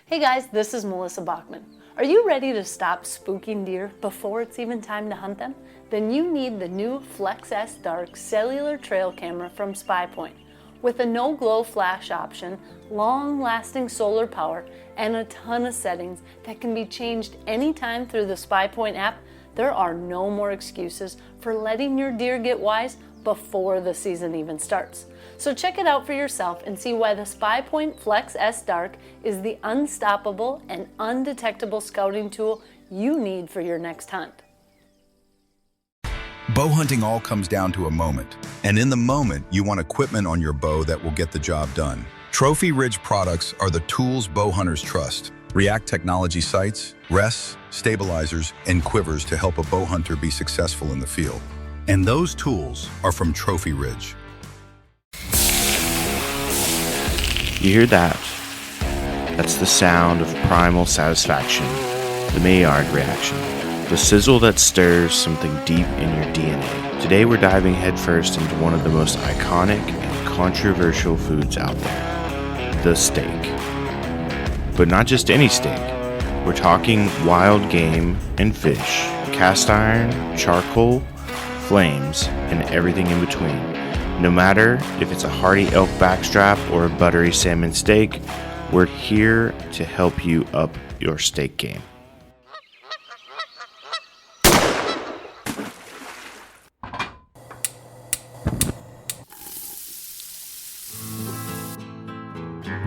Hey guys, this is Melissa Bachman. Are you ready to stop spooking deer before it's even time to hunt them? Then you need the new Flex S Dark cellular trail camera from SpyPoint. With a no-glow flash option, long-lasting solar power, and a ton of settings that can be changed anytime through the SpyPoint app, there are no more excuses for letting your deer get wise before the season even starts. So check it out for yourself and see why the SpyPoint Flex S Dark is the unstoppable and undetectable scouting tool you need for your next hunt. Bow hunting all comes down to a moment. And in the moment, you want equipment on your bow that will get the job done. Trophy Ridge products are the tools bow hunters trust. React technology sights, rests, stabilizers, and quivers to help a bow hunter be successful in the field. And those tools are from Trophy Ridge. You hear that? That's the sound of primal satisfaction, the Maillard reaction, the sizzle that stirs something deep in your DNA. Today we're diving headfirst into one of the most iconic and controversial foods out there, the steak. But not just any steak. We're talking wild game and fish, cast iron, charcoal, flames, and everything in between. No matter if it's a hearty elk backstrap or a buttery salmon steak, we're here to help you up your steak game.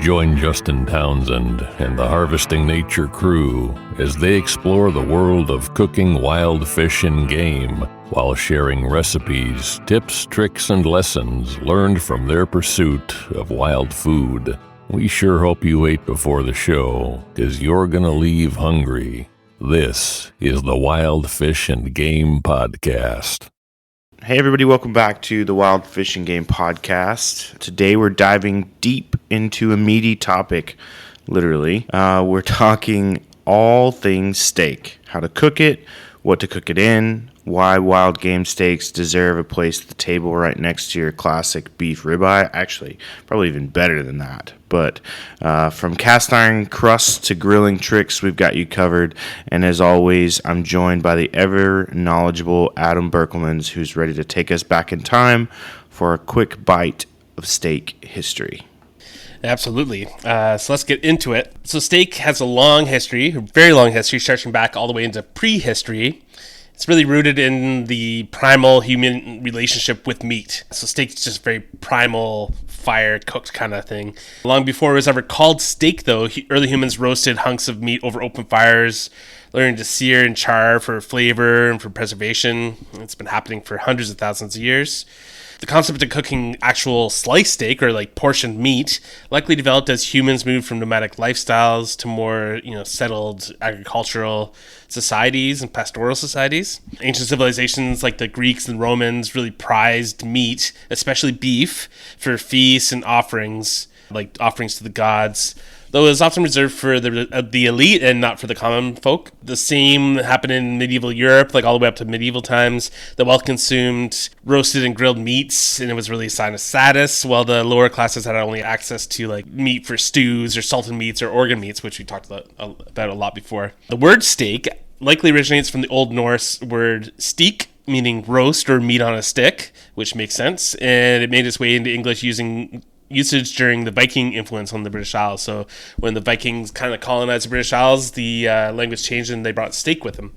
Join Justin Townsend and the Harvesting Nature crew as they explore the world of cooking wild fish and game while sharing recipes, tips, tricks, and lessons learned from their pursuit of wild food. We sure hope you ate before the show, 'cause you're gonna leave hungry. This is the Wild Fish and Game Podcast. Hey everybody, welcome back to the Wild Fish and Game Podcast. Today we're diving deep into a meaty topic, literally. We're talking all things steak. How to cook it, what to cook it in, why wild game steaks deserve a place at the table right next to your classic beef ribeye. Actually, probably even better than that. But from cast iron crusts to grilling tricks, we've got you covered. And as always, I'm joined by the ever knowledgeable Adam Berkelmans, who's ready to take us back in time for a quick bite of steak history. Absolutely. So let's get into it. So steak has a long history, a very long history, stretching back all the way into prehistory. It's really rooted in the primal human relationship with meat. So steak's just very primal, fire-cooked kind of thing. Long before it was ever called steak, though, early humans roasted hunks of meat over open fires, learning to sear and char for flavor and for preservation. It's been happening for hundreds of thousands of years. The concept of cooking actual sliced steak or like portioned meat likely developed as humans moved from nomadic lifestyles to more, settled agricultural societies and pastoral societies. Ancient civilizations like the Greeks and Romans really prized meat, especially beef, for feasts and offerings, like offerings to the gods, though it was often reserved for the elite and not for the common folk. The same happened in medieval Europe, like all the way up to medieval times. The well-consumed roasted and grilled meats, and it was really a sign of status, while the lower classes had only access to like meat for stews or salted meats or organ meats, which we talked about a lot before. The word steak likely originates from the Old Norse word steak, meaning roast or meat on a stick, which makes sense, and it made its way into English usage during the Viking influence on the British Isles. So when the Vikings kind of colonized the British Isles, the language changed and they brought steak with them.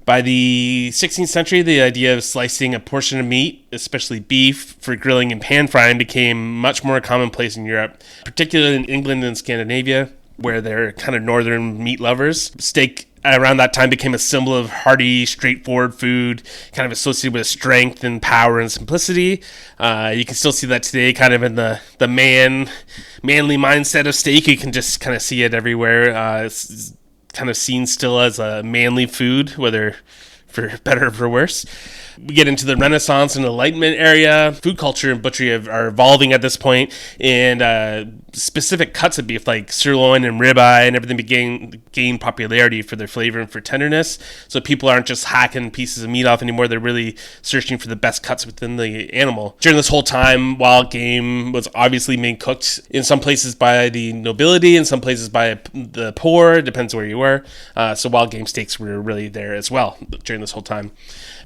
By the 16th century, the idea of slicing a portion of meat, especially beef, for grilling and pan frying became much more commonplace in Europe, particularly in England and Scandinavia, where they're kind of northern meat lovers. Steak around that time became a symbol of hearty, straightforward food, kind of associated with strength and power and simplicity. You can still see that today, kind of in the manly mindset of steak. You can just kind of see it everywhere. It's kind of seen still as a manly food, whether for better or for worse. We get into the Renaissance and Enlightenment area. Food culture and butchery are evolving at this point, and specific cuts of beef like sirloin and ribeye and everything gain popularity for their flavor and for tenderness. So people aren't just hacking pieces of meat off anymore. They're really searching for the best cuts within the animal. During this whole time, wild game was obviously being cooked in some places by the nobility, in some places by the poor. It depends where you were. So wild game steaks were really there as well during this whole time.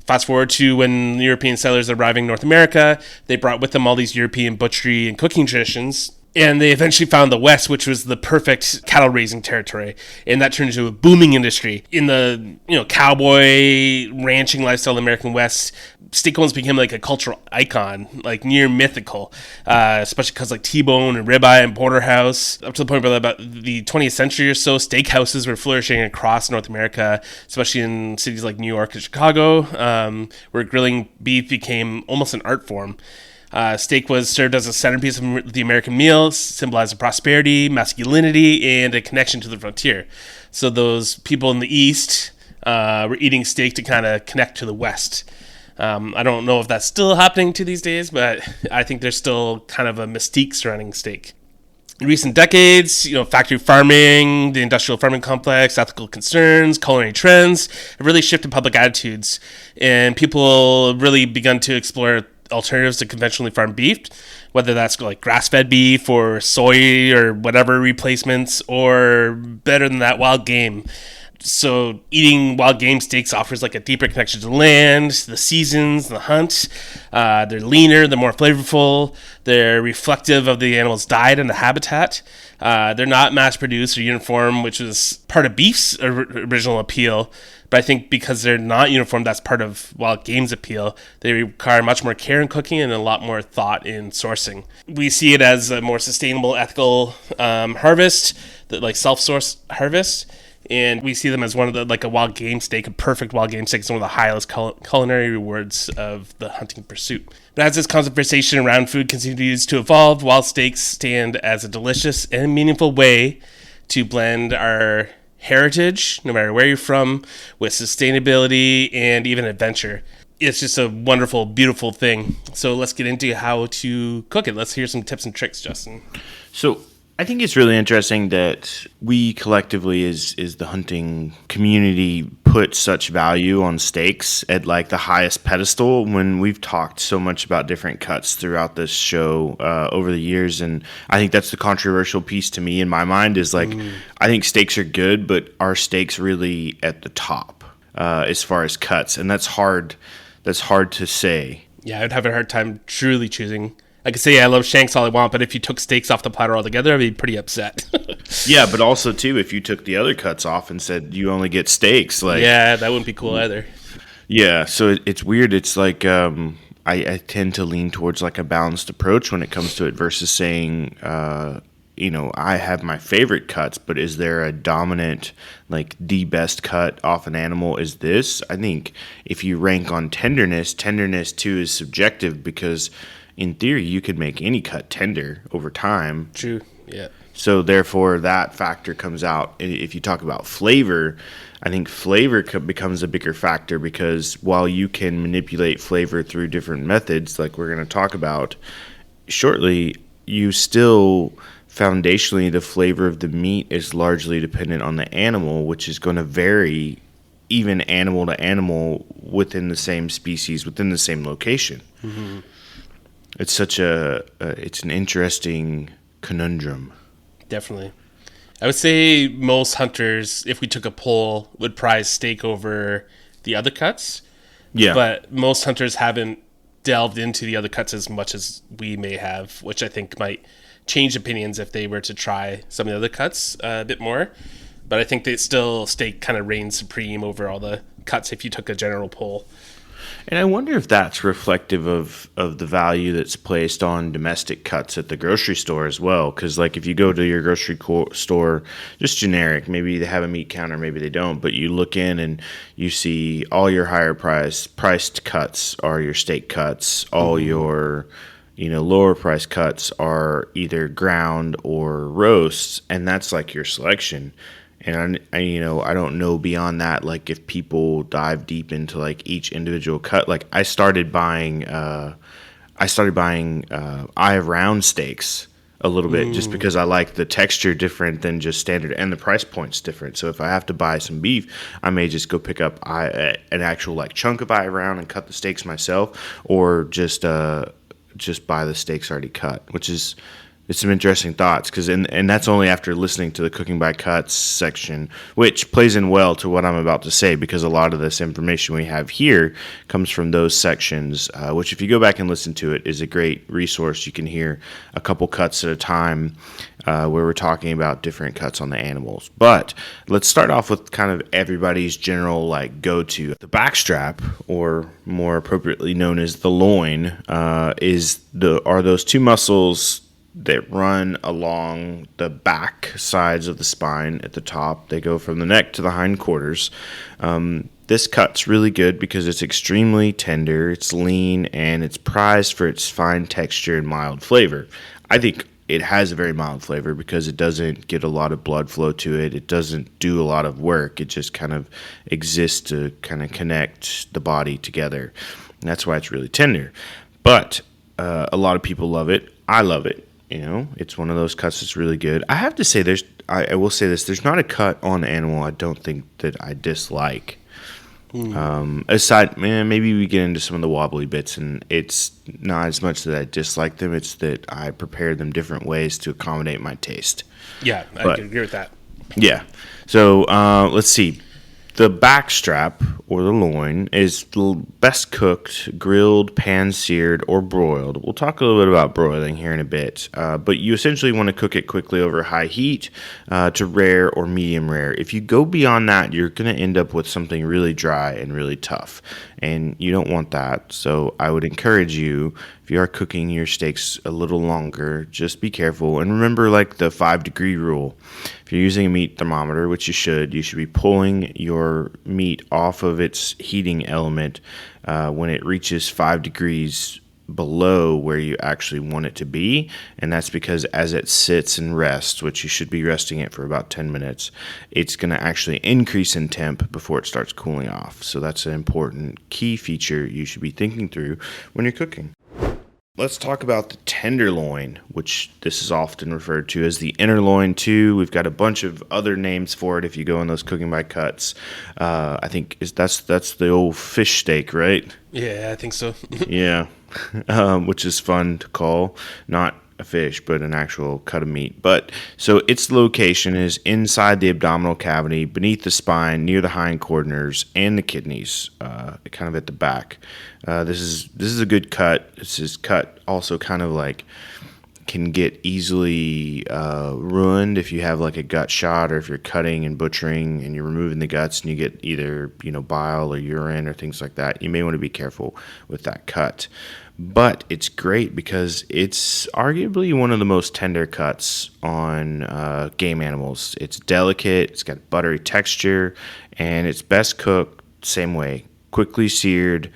Fast forward to when European settlers arriving in North America, they brought with them all these European butchery and cooking traditions. And they eventually found the West, which was the perfect cattle raising territory, and that turned into a booming industry. In the cowboy ranching lifestyle of the American West, steak almost became like a cultural icon, like near mythical, especially because like T-bone and ribeye and porterhouse. Up to the point where about the 20th century or so, steakhouses were flourishing across North America, especially in cities like New York and Chicago, where grilling beef became almost an art form. Steak was served as a centerpiece of the American meal, symbolizing prosperity, masculinity, and a connection to the frontier. So those people in the East were eating steak to kind of connect to the West. I don't know if that's still happening to these days, but I think there's still kind of a mystique surrounding steak. In recent decades, factory farming, the industrial farming complex, ethical concerns, culinary trends have really shifted public attitudes, and people have really begun to explore alternatives to conventionally farmed beef, whether that's like grass-fed beef or soy or whatever replacements, or better than that, wild game. So eating wild game steaks offers like a deeper connection to the land, the seasons, the hunt. They're leaner, they're more flavorful, they're reflective of the animal's diet and the habitat. They're not mass-produced or uniform, which was part of beef's original appeal. But I think because they're not uniform, that's part of wild game's appeal. They require much more care in cooking and a lot more thought in sourcing. We see it as a more sustainable, ethical harvest, like self-sourced harvest. And we see them as one of the, like a wild game steak, a perfect wild game steak is one of the highest culinary rewards of the hunting pursuit. But as this conversation around food continues to evolve, wild steaks stand as a delicious and meaningful way to blend our heritage, no matter where you're from, with sustainability and even adventure. It's just a wonderful, beautiful thing. So let's get into how to cook it. Let's hear some tips and tricks, Justin. So I think it's really interesting that we collectively, as the hunting community, put such value on steaks at like the highest pedestal when we've talked so much about different cuts throughout this show over the years. And I think that's the controversial piece to me in my mind is like, I think steaks are good, but are steaks really at the top as far as cuts? And that's hard to say. Yeah, I'd have a hard time truly choosing. I could say I love shanks all I want, but if you took steaks off the platter altogether, I'd be pretty upset. Yeah, but also, too, if you took the other cuts off and said you only get steaks. Yeah, that wouldn't be cool either. Yeah, so it's weird. It's like I tend to lean towards like a balanced approach when it comes to it versus saying, I have my favorite cuts, but is there a dominant, like the best cut off an animal is this? I think if you rank on tenderness too is subjective because in theory, you could make any cut tender over time. True, yeah. So therefore, that factor comes out. If you talk about flavor, I think flavor becomes a bigger factor because while you can manipulate flavor through different methods, like we're going to talk about shortly, you still foundationally, the flavor of the meat is largely dependent on the animal, which is going to vary even animal to animal within the same species, within the same location. Mm-hmm. It's such it's an interesting conundrum. Definitely. I would say most hunters, if we took a poll, would prize steak over the other cuts. Yeah. But most hunters haven't delved into the other cuts as much as we may have, which I think might change opinions if they were to try some of the other cuts a bit more. But I think that still steak kind of reigns supreme over all the cuts if you took a general poll. And I wonder if that's reflective of the value that's placed on domestic cuts at the grocery store as well. Because, like, if you go to your grocery store, just generic, maybe they have a meat counter, maybe they don't, but you look in and you see all your higher priced cuts are your steak cuts, all your lower price cuts are either ground or roasts, and that's like your selection. And I don't know beyond that, like if people dive deep into like each individual cut. Like I started buying eye of round steaks a little bit just because I like the texture different than just standard, and the price point's different. So if I have to buy some beef, I may just go pick up an actual like chunk of eye of round and cut the steaks myself, or just buy the steaks already cut, which is it's some interesting thoughts, because and that's only after listening to the cooking by cuts section, which plays in well to what I'm about to say, because a lot of this information we have here comes from those sections, which if you go back and listen to it is a great resource. You can hear a couple cuts at a time where we're talking about different cuts on the animals. But let's start off with kind of everybody's general like go-to. The backstrap, or more appropriately known as the loin, are those two muscles that run along the back sides of the spine at the top. They go from the neck to the hindquarters. This cut's really good because it's extremely tender, it's lean, and it's prized for its fine texture and mild flavor. I think it has a very mild flavor because it doesn't get a lot of blood flow to it. It doesn't do a lot of work. It just kind of exists to kind of connect the body together. And that's why it's really tender. But a lot of people love it. I love it. It's one of those cuts that's really good. I have to say, I will say this: there's not a cut on the animal I don't think that I dislike. Aside, maybe we get into some of the wobbly bits, and it's not as much that I dislike them; it's that I prepare them different ways to accommodate my taste. Yeah, I can agree with that. Yeah. So let's see. The backstrap, or the loin, is best cooked, grilled, pan-seared, or broiled. We'll talk a little bit about broiling here in a bit, but you essentially want to cook it quickly over high heat to rare or medium rare. If you go beyond that, you're going to end up with something really dry and really tough, and you don't want that. So I would encourage you, if you are cooking your steaks a little longer, just be careful. And remember, like the 5-degree rule. If you're using a meat thermometer, which you should be pulling your meat off of its heating element when it reaches 5 degrees below where you actually want it to be. And that's because as it sits and rests, which you should be resting it for about 10 minutes, it's going to actually increase in temp before it starts cooling off. So that's an important key feature you should be thinking through when you're cooking. Let's talk about the tenderloin, which this is often referred to as the inner loin too. We've got a bunch of other names for it if you go in those cooking by cuts. I think that's the old fish steak, right? Yeah, I think so. Yeah, which is fun to call, not a fish, but an actual cut of meat. But so its location is inside the abdominal cavity, beneath the spine, near the hindquarters and the kidneys, kind of at the back. This is a good cut. This is cut also kind of like can get easily ruined if you have like a gut shot, or if you're cutting and butchering and you're removing the guts and you get either bile or urine or things like that. You may want to be careful with that cut. But it's great because it's arguably one of the most tender cuts on game animals. It's delicate, it's got buttery texture, and it's best cooked same way, quickly seared,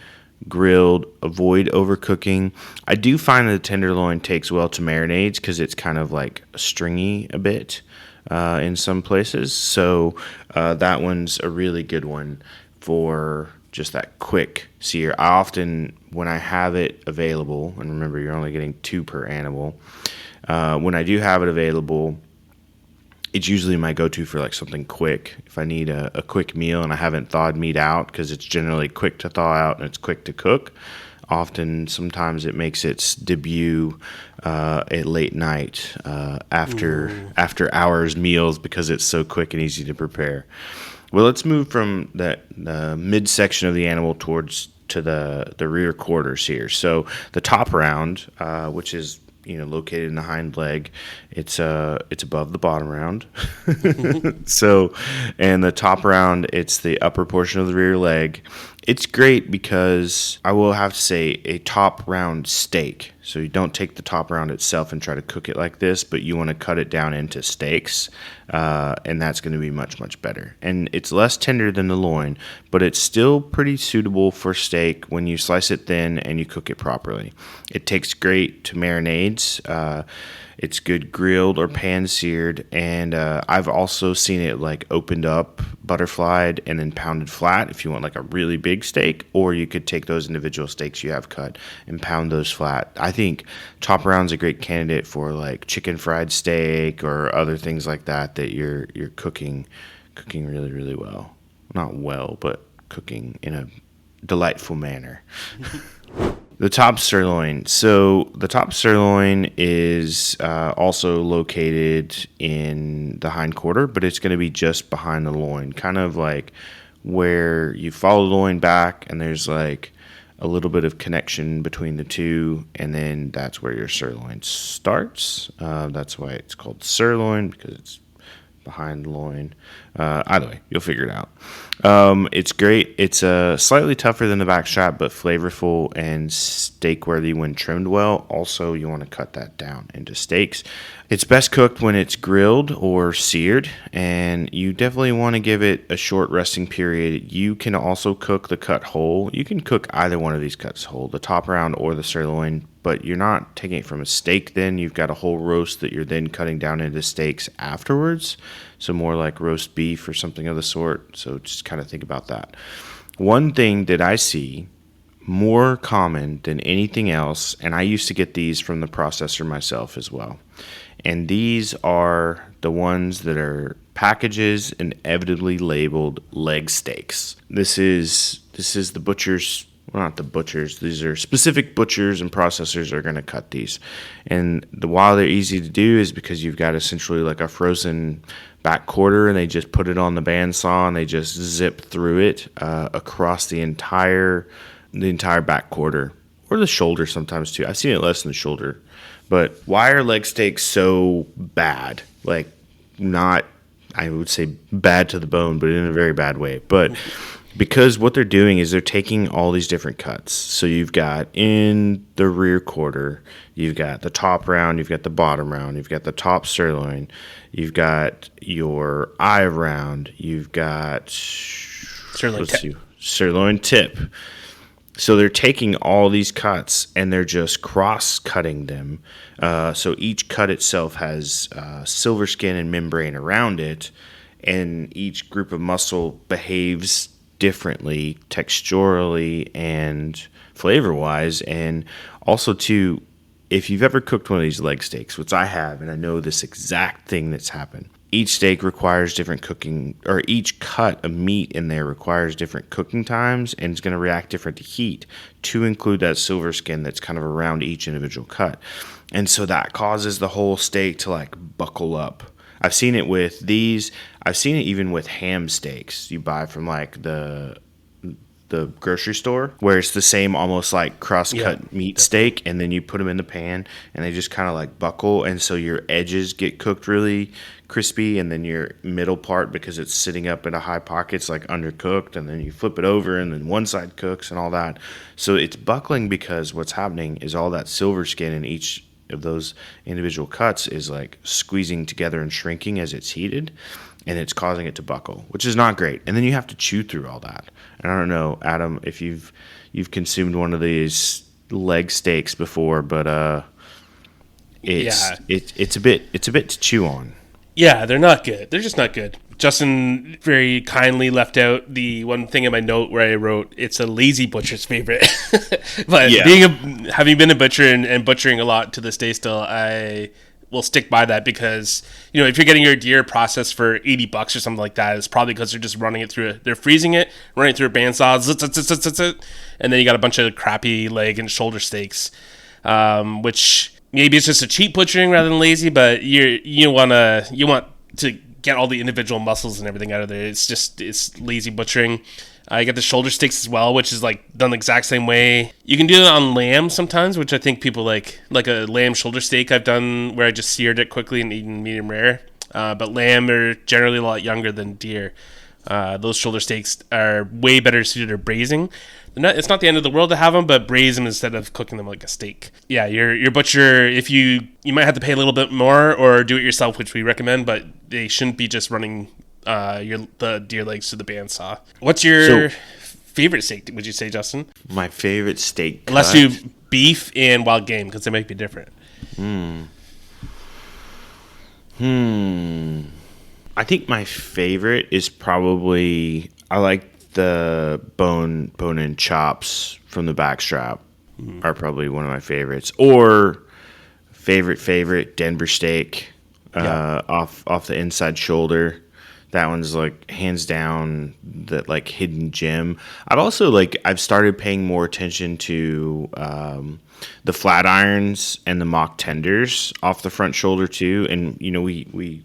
grilled, avoid overcooking. I do find that the tenderloin takes well to marinades because it's kind of like stringy a bit in some places. So that one's a really good one for just that quick sear. I often, when I have it available, and remember you're only getting 2 per animal, when I do have it available, it's usually my go-to for like something quick. If I need a quick meal and I haven't thawed meat out, because it's generally quick to thaw out and it's quick to cook, sometimes it makes its debut at late night after hours meals, because it's so quick and easy to prepare. Well, let's move from the midsection of the animal to the rear quarters here. So the top round, which is located in the hind leg, it's above the bottom round. So, and the top round, it's the upper portion of the rear leg. It's great because I will have to say a top round steak. So you don't take the top round itself and try to cook it like this, but you want to cut it down into steaks, and that's going to be much, much better. And it's less tender than the loin, but it's still pretty suitable for steak when you slice it thin and you cook it properly. It tastes great to marinades. It's good grilled or pan seared, and I've also seen it like opened up, butterflied, and then pounded flat if you want like a really big steak, or you could take those individual steaks you have cut and pound those flat. I think top round's a great candidate for like chicken fried steak or other things like that you're cooking really, really well. Not well, but cooking in a delightful manner. The top sirloin. So the top sirloin is also located in the hindquarter, but it's going to be just behind the loin, kind of like where you follow the loin back and there's like a little bit of connection between the two, and then that's where your sirloin starts. That's why it's called sirloin, because it's behind the loin. Either way, you'll figure it out. It's great. It's slightly tougher than the back strap, but flavorful and steak worthy when trimmed well. Also, you want to cut that down into steaks. It's best cooked when it's grilled or seared, and you definitely want to give it a short resting period. You can also cook the cut whole. You can cook either one of these cuts whole, the top round or the sirloin, but you're not taking it from a steak then. You've got a whole roast that you're then cutting down into steaks afterwards. So more like roast beef or something of the sort. So just kind of think about that. One thing that I see more common than anything else, and I used to get these from the processor myself as well, and these are the ones that are packages inevitably labeled leg steaks. This is the butcher's. Well, not the butchers. These are specific butchers and processors are going to cut these. And while they're easy to do is because you've got essentially like a frozen back quarter, and they just put it on the bandsaw and they just zip through it across the entire back quarter, or the shoulder sometimes too. I've seen it less than the shoulder. But why are leg steaks so bad? Like, not, I would say bad to the bone, but in a very bad way. But because what they're doing is they're taking all these different cuts. So you've got in the rear quarter, you've got the top round, you've got the bottom round, you've got the top sirloin, you've got your eye round, you've got sirloin tip. So they're taking all these cuts and they're just cross-cutting them. So each cut itself has silver skin and membrane around it, and each group of muscle behaves differently texturally and flavor-wise. And also, too, if you've ever cooked one of these leg steaks, which I have, and I know this exact thing that's happened, each steak requires different cooking, or each cut of meat in there requires different cooking times, and it's going to react different to heat, to include that silver skin that's kind of around each individual cut. And so that causes the whole steak to like buckle up. I've seen it with these. I've seen it even with ham steaks you buy from like the grocery store, where it's the same almost like cross-cut meat steak, and then you put them in the pan and they just kind of like buckle, and so your edges get cooked really crispy, and then your middle part, because it's sitting up in a high pocket, it's like undercooked, and then you flip it over and then one side cooks and all that. So it's buckling because what's happening is all that silver skin in each of those individual cuts is like squeezing together and shrinking as it's heated, and it's causing it to buckle, which is not great. And then you have to chew through all that. And I don't know, Adam, if you've consumed one of these leg steaks before, but it's a bit to chew on. Yeah, they're not good. They're just not good. Justin very kindly left out the one thing in my note where I wrote, it's a lazy butcher's favorite. But yeah, having been a butcher and butchering a lot to this day still, I will stick by that, because, you know, if you're getting your deer processed for $80 or something like that, it's probably because they're just running it through, they're freezing it, running it through a bandsaw, and then you got a bunch of crappy leg and shoulder steaks, which maybe it's just a cheap butchering rather than lazy, but you want to get all the individual muscles and everything out of there. It's lazy butchering. I get the shoulder steaks as well, which is like done the exact same way. You can do it on lamb sometimes, which I think people like a lamb shoulder steak I've done where I just seared it quickly and eaten medium rare. But lamb are generally a lot younger than deer. Those shoulder steaks are way better suited to braising. It's not the end of the world to have them, but braise them instead of cooking them like a steak. Yeah, your butcher, if you might have to pay a little bit more or do it yourself, which we recommend, but they shouldn't be just running the deer legs to the bandsaw. What's your favorite steak, would you say, Justin? My favorite steak cut? Unless you beef and wild game, because they might be different. I think my favorite is probably, I like the bone-in chops from the backstrap are probably one of my favorites. Or favorite Denver steak off the inside shoulder. That one's like hands down that like hidden gem. I've started paying more attention to the flat irons and the mock tenders off the front shoulder too. And we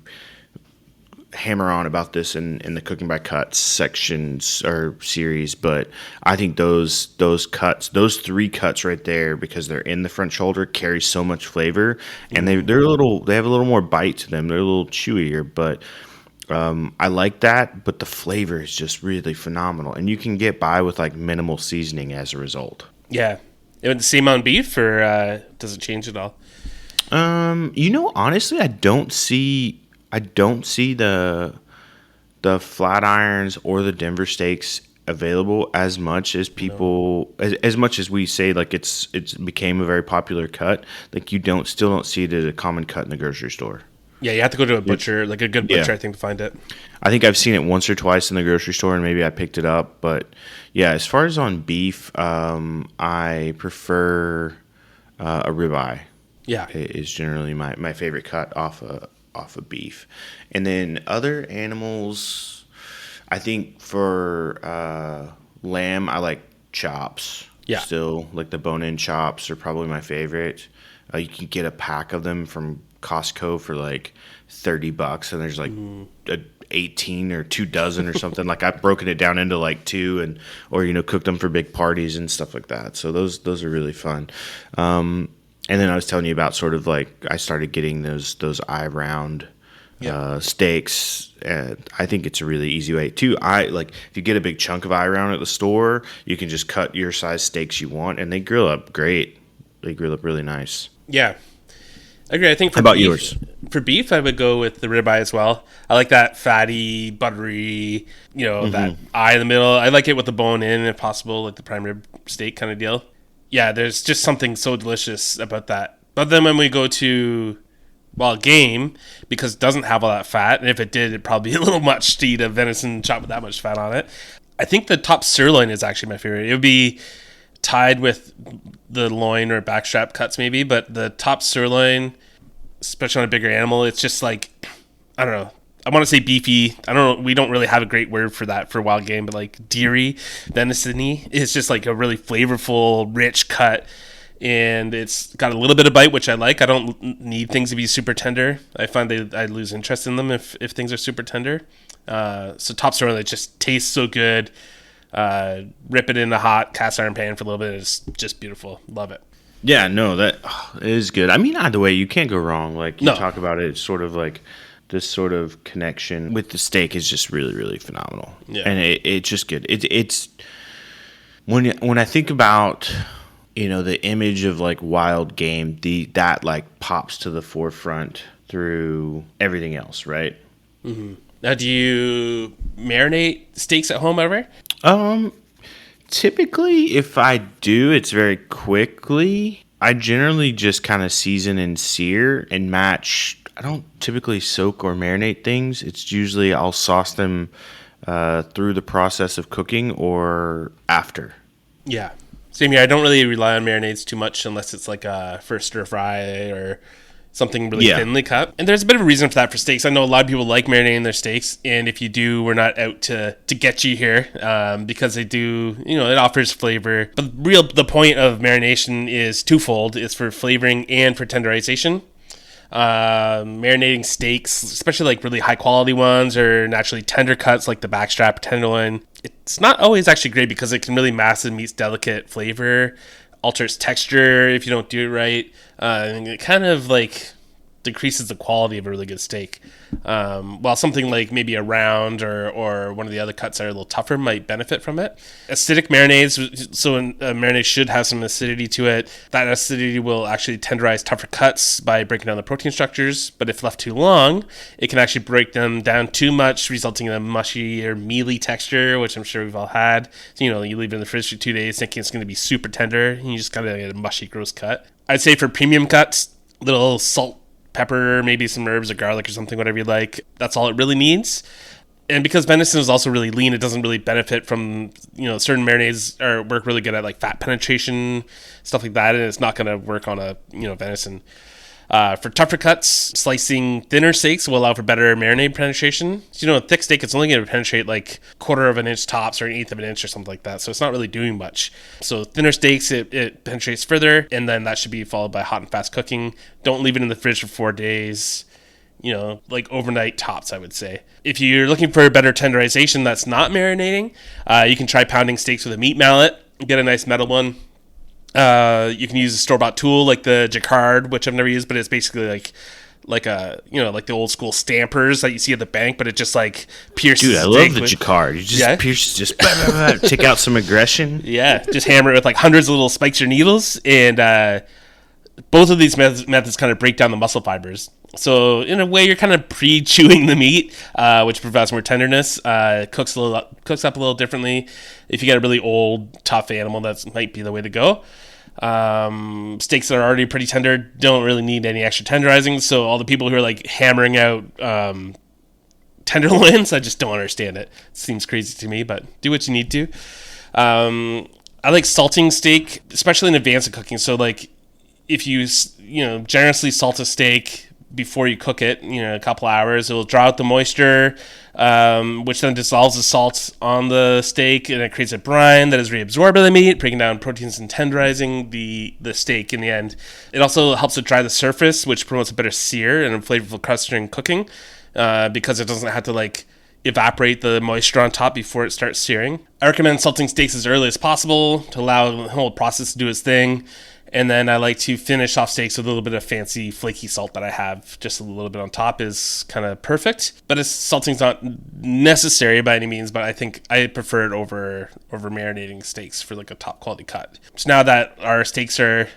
hammer on about this in the cooking by cuts sections or series, but I think those three cuts right there, because they're in the front shoulder, carry so much flavor, and they have a little more bite to them. They're a little chewier, but I like that. But the flavor is just really phenomenal, and you can get by with like minimal seasoning as a result. Yeah. It would the same on beef, or does it change at all? Honestly, I don't see the flat irons or the Denver steaks available as much as people as much as we say like it's became a very popular cut. Like still don't see it as a common cut in the grocery store. Yeah, you have to go to a butcher, like a good butcher, I think, to find it. I think I've seen it once or twice in the grocery store, and maybe I picked it up. But yeah, as far as on beef, I prefer a ribeye. Yeah, is generally my favorite cut off of beef. And then other animals, I think for lamb, I like chops. Yeah. Still, like the bone-in chops are probably my favorite. You can get a pack of them from Costco for like $30, and there's like 18 or 2 dozen or something. Like I've broken it down into like 2, or cooked them for big parties and stuff like that. So those are really fun. And then I was telling you about sort of like I started getting those eye round steaks, and I think it's a really easy way too. If you get a big chunk of eye round at the store, you can just cut your size steaks you want, and they grill up great. They grill up really nice. Yeah, I agree. I think how about yours? For beef, I would go with the ribeye as well. I like that fatty, buttery, that eye in the middle. I like it with the bone in, if possible, like the prime rib steak kind of deal. Yeah, there's just something so delicious about that. But then when we go to wild game, because it doesn't have all that fat, and if it did, it'd probably be a little much to eat a venison chop with that much fat on it. I think the top sirloin is actually my favorite. It would be tied with the loin or backstrap cuts maybe, but the top sirloin, especially on a bigger animal, it's just like, I don't know. I want to say beefy. I don't know. We don't really have a great word for that for wild game, but like deery, venison-y. It's just like a really flavorful, rich cut, and it's got a little bit of bite, which I like. I don't need things to be super tender. I find I lose interest in them if things are super tender. So top sirloin, it just tastes so good. Rip it in a hot cast iron pan for a little bit. It's just beautiful. Love it. Yeah, no, that is good. I mean, either way, you can't go wrong. Like you talk about it, it's sort of like this sort of connection with the steak is just really, really phenomenal. Yeah. And it's just good. It's when I think about the image of like wild game, that like pops to the forefront through everything else, right? Mm-hmm. Now, do you marinate steaks at home ever? Typically, if I do, it's very quickly. I generally just kind of season and sear and match. I don't typically soak or marinate things. It's usually I'll sauce them through the process of cooking or after. Yeah. Same here. I don't really rely on marinades too much unless it's like for a stir fry or something really thinly cut. And there's a bit of a reason for that for steaks. I know a lot of people like marinating their steaks, and if you do, we're not out to get you here because they do, it offers flavor. But the point of marination is twofold. It's for flavoring and for tenderization. Marinating steaks, especially like really high quality ones or naturally tender cuts like the backstrap tenderloin, it's not always actually great because it can really mask the meat's delicate flavor, alter its texture if you don't do it right, and it kind of like decreases the quality of a really good steak. While something like maybe a round or one of the other cuts that are a little tougher might benefit from it. Acidic marinades, so a marinade should have some acidity to it. That acidity will actually tenderize tougher cuts by breaking down the protein structures, but if left too long, it can actually break them down too much, resulting in a mushy or mealy texture, which I'm sure we've all had. So, you leave it in the fridge for 2 days thinking it's going to be super tender, and you just kind of get a mushy, gross cut. I'd say for premium cuts, little salt, pepper, maybe some herbs or garlic or something, whatever you like. That's all it really needs. And because venison is also really lean, it doesn't really benefit from, certain marinades work really good at like fat penetration, stuff like that, and it's not going to work on a, venison. For tougher cuts, slicing thinner steaks will allow for better marinade penetration. So, a thick steak, it's only going to penetrate like 1/4 of an inch tops or 1/8 of an inch or something like that. So it's not really doing much. So thinner steaks, it penetrates further, and then that should be followed by hot and fast cooking. Don't leave it in the fridge for 4 days. Like overnight tops, I would say. If you're looking for a better tenderization that's not marinating, you can try pounding steaks with a meat mallet. Get a nice metal one. You can use a store-bought tool like the Jacquard, which I've never used, but it's basically like the old school stampers that you see at the bank, but it just like pierces. Dude, I love the Jacquard. You just pierce, take out some aggression. Yeah, just hammer it with like hundreds of little spikes or needles, and both of these methods kind of break down the muscle fibers. So in a way, you're kind of pre-chewing the meat, which provides more tenderness. Cooks up a little differently. If you get a really old, tough animal, that might be the way to go. Steaks that are already pretty tender don't really need any extra tenderizing. So all the people who are like hammering out tenderloins, I just don't understand it. It seems crazy to me, but do what you need to. I like salting steak, especially in advance of cooking. So like if you generously salt a steak before you cook it, a couple hours, it will draw out the moisture, which then dissolves the salt on the steak, and it creates a brine that is reabsorbed by the meat, breaking down proteins and tenderizing the steak in the end. It also helps to dry the surface, which promotes a better sear and a flavorful crust during cooking, because it doesn't have to like evaporate the moisture on top before it starts searing. I recommend salting steaks as early as possible to allow the whole process to do its thing. And then I like to finish off steaks with a little bit of fancy flaky salt that I have. Just a little bit on top is kind of perfect. But salting's not necessary by any means, but I think I prefer it over marinating steaks for like a top quality cut. So now that our steaks are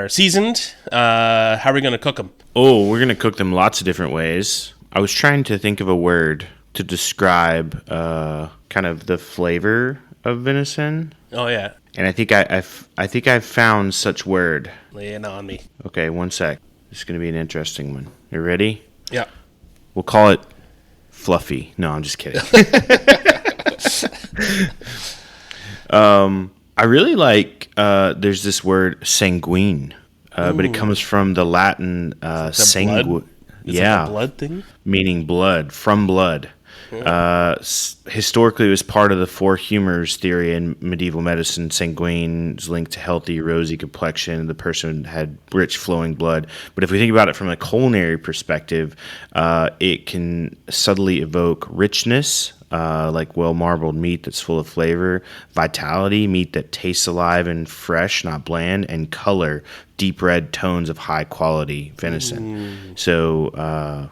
seasoned, how are we going to cook them? Oh, we're going to cook them lots of different ways. I was trying to think of a word to describe kind of the flavor of venison. Oh, yeah. And I think I've found such word. Lay it on me. Okay, one sec. This is going to be an interesting one. You ready? Yeah. We'll call it fluffy. No, I'm just kidding. I really like, there's this word sanguine, but it comes from the Latin sangu. Is it a blood thing? Meaning blood, from blood. Historically, it was part of the four humors theory in medieval medicine. Sanguine is linked to healthy, rosy complexion. The person had rich, flowing blood. But if we think about it from a culinary perspective, it can subtly evoke richness, like well-marbled meat that's full of flavor, vitality, meat that tastes alive and fresh, not bland, and color, deep red tones of high-quality venison. So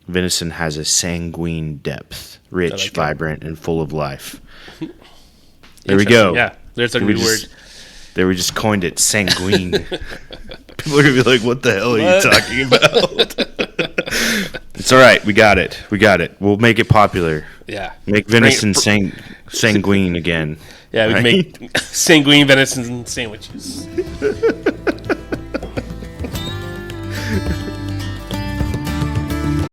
venison has a sanguine depth, rich, vibrant, and full of life. There we go. Yeah, there's a new word. There we just coined it, sanguine. People are going to be like, what the hell are you talking about? It's all right. We got it. We'll make it popular. Yeah. Make venison sanguine again. Yeah, we can make sanguine venison sandwiches.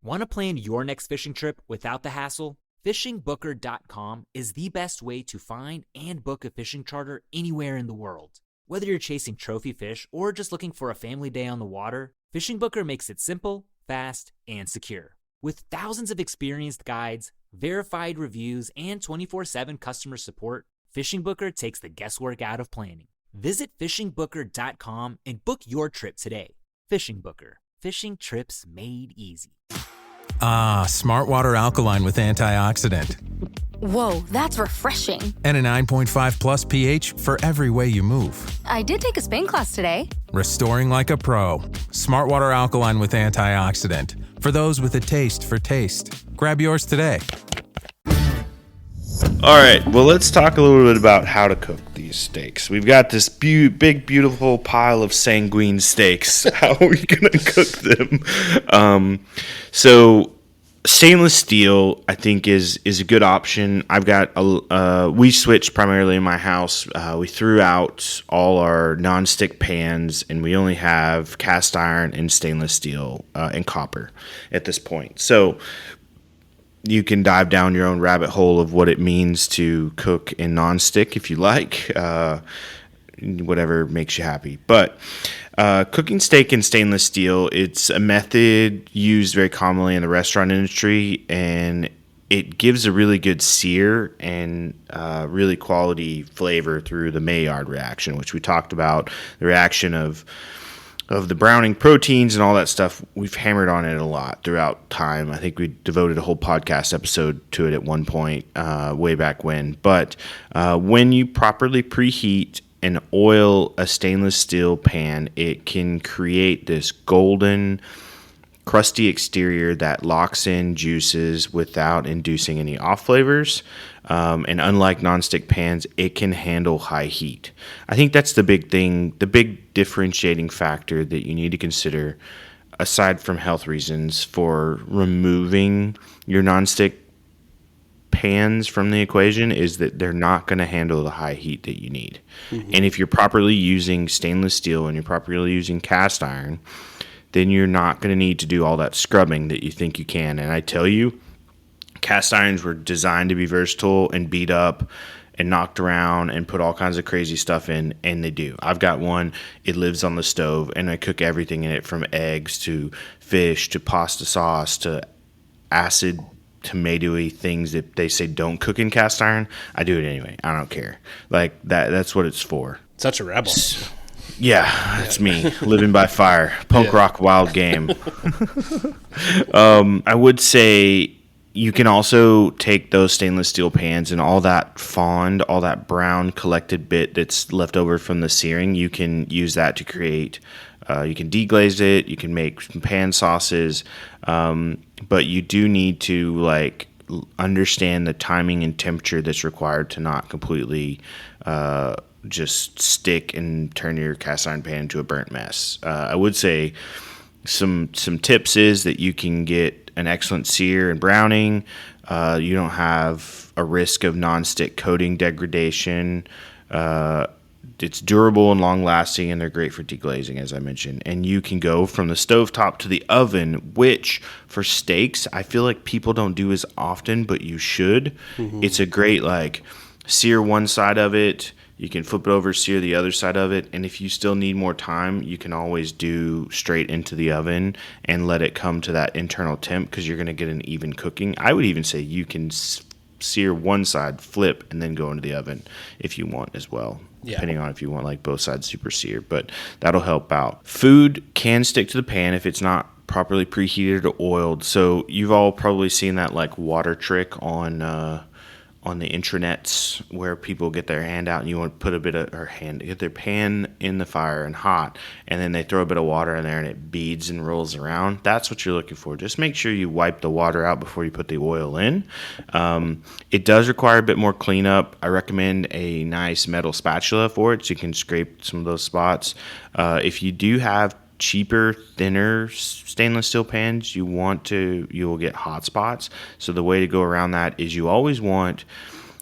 Want to plan your next fishing trip without the hassle? FishingBooker.com is the best way to find and book a fishing charter anywhere in the world. Whether you're chasing trophy fish or just looking for a family day on the water, Fishing Booker makes it simple, fast, and secure. With thousands of experienced guides, verified reviews, and 24/7 customer support, Fishing Booker takes the guesswork out of planning. Visit FishingBooker.com and book your trip today. Fishing Booker. Fishing trips made easy. Ah, Smart Water Alkaline with antioxidant. Whoa, that's refreshing. And a 9.5 plus pH for every way you move. I did take a Spain class today. Restoring like a pro. Smart Water Alkaline with antioxidant. For those with a taste for taste. Grab yours today. All right, well, let's talk a little bit about how to cook these steaks. We've got this big, beautiful pile of sanguine steaks. How are we going to cook them? So Stainless steel, I think, is a good option. I've got we switched primarily in my house. We threw out all our nonstick pans, and we only have cast iron and stainless steel and copper at this point. So you can dive down your own rabbit hole of what it means to cook in nonstick if you like. Whatever makes you happy. But cooking steak in stainless steel, it's a method used very commonly in the restaurant industry, and it gives a really good sear and really quality flavor through the Maillard reaction, which we talked about, the reaction of the browning proteins and all that stuff. We've hammered on it a lot throughout time. I think we devoted a whole podcast episode to it at one point way back when. But when you properly preheat and oil a stainless steel pan, it can create this golden, crusty exterior that locks in juices without inducing any off flavors. And unlike nonstick pans, it can handle high heat. I think that's the big thing, the big differentiating factor that you need to consider, aside from health reasons, for removing your nonstick pans from the equation, is that they're not going to handle the high heat that you need. And if you're properly using stainless steel and you're properly using cast iron, then you're not going to need to do all that scrubbing that you think you can. And I tell you, cast irons were designed to be versatile and beat up and knocked around and put all kinds of crazy stuff in, and they do. I've got one, it lives on the stove, and I cook everything in it, from eggs to fish to pasta sauce to acid tomatoey things that they say don't cook in cast iron. I do it anyway. I don't care. Like that's what it's for. Such a rebel. Yeah, that's me, living by fire. Punk rock wild game. I would say you can also take those stainless steel pans and all that fond, all that brown collected bit that's left over from the searing, you can use that to create, you can deglaze it, you can make some pan sauces, but you do need to understand the timing and temperature that's required to not completely just stick and turn your cast iron pan into a burnt mess. I would say some tips is that you can get an excellent sear and browning. You don't have a risk of nonstick coating degradation. It's durable and long-lasting, and they're great for deglazing, as I mentioned. And you can go from the stovetop to the oven, which for steaks, I feel like people don't do as often, but you should. It's a great, sear one side of it. You can flip it over, sear the other side of it. And if you still need more time, you can always do straight into the oven and let it come to that internal temp, because you're going to get an even cooking. I would even say you can sear one side, flip, and then go into the oven if you want as well. Yeah. Depending on if you want both sides super seared, but that'll help out. Food can stick to the pan if it's not properly preheated or oiled. So you've all probably seen that water trick on the intranets, where people get their hand out and you want to put get their pan in the fire and hot, and then they throw a bit of water in there and it beads and rolls around. That's what you're looking for. Just make sure you wipe the water out before you put the oil in. It does require a bit more cleanup. I recommend a nice metal spatula for it so you can scrape some of those spots. If you do have cheaper, thinner stainless steel pans, you will get hot spots. So the way to go around that is you always want,